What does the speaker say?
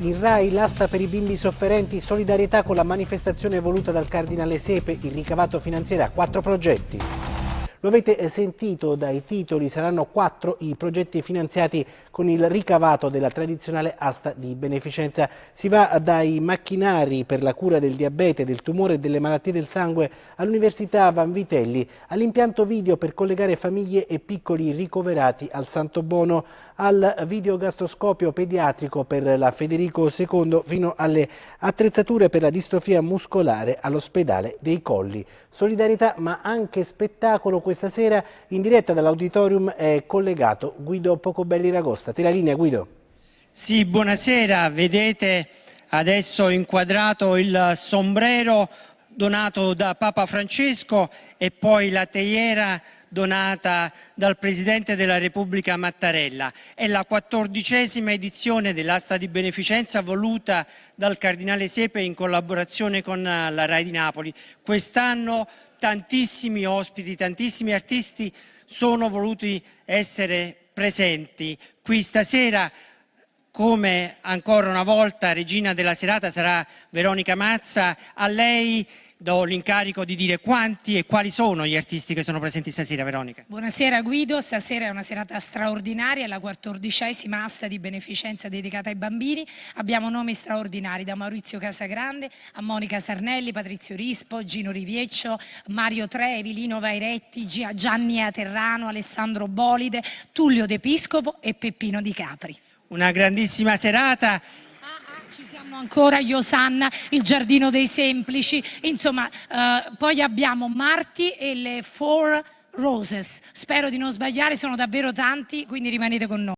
In Rai l'asta per i bimbi sofferenti, solidarietà con la manifestazione voluta dal Cardinale Sepe, il ricavato finanzierà 4 progetti. Lo avete sentito dai titoli, saranno 4 i progetti finanziati con il ricavato della tradizionale asta di beneficenza. Si va dai macchinari per la cura del diabete, del tumore e delle malattie del sangue all'Università Vanvitelli, all'impianto video per collegare famiglie e piccoli ricoverati al Santo Bono, al videogastroscopio pediatrico per la Federico II fino alle attrezzature per la distrofia muscolare all'ospedale dei Colli. Solidarietà ma anche spettacolo. Questa sera in diretta dall'auditorium è collegato Guido Pocobelli Ragosta. Te la linea, Guido. Sì, buonasera. Vedete adesso inquadrato il sombrero donato da Papa Francesco e poi la teiera donata dal Presidente della Repubblica Mattarella. È la 14ª edizione dell'asta di beneficenza voluta dal Cardinale Sepe in collaborazione con la Rai di Napoli. Quest'anno tantissimi ospiti, tantissimi artisti sono voluti essere presenti qui stasera. Come ancora una volta regina della serata sarà Veronica Mazza. A lei do l'incarico di dire quanti e quali sono gli artisti che sono presenti stasera, Veronica. Buonasera Guido, stasera è una serata straordinaria, è la 14ª asta di beneficenza dedicata ai bambini. Abbiamo nomi straordinari, da Maurizio Casagrande a Monica Sarnelli, Patrizio Rispo, Gino Rivieccio, Mario Trevi, Lino Vairetti, Gianni Aterrano, Alessandro Bolide, Tullio De Piscopo e Peppino Di Capri. Una grandissima serata. Ci siamo ancora, Iosanna, il Giardino dei Semplici, insomma, poi abbiamo Marti e le Four Roses. Spero di non sbagliare, sono davvero tanti, quindi rimanete con noi.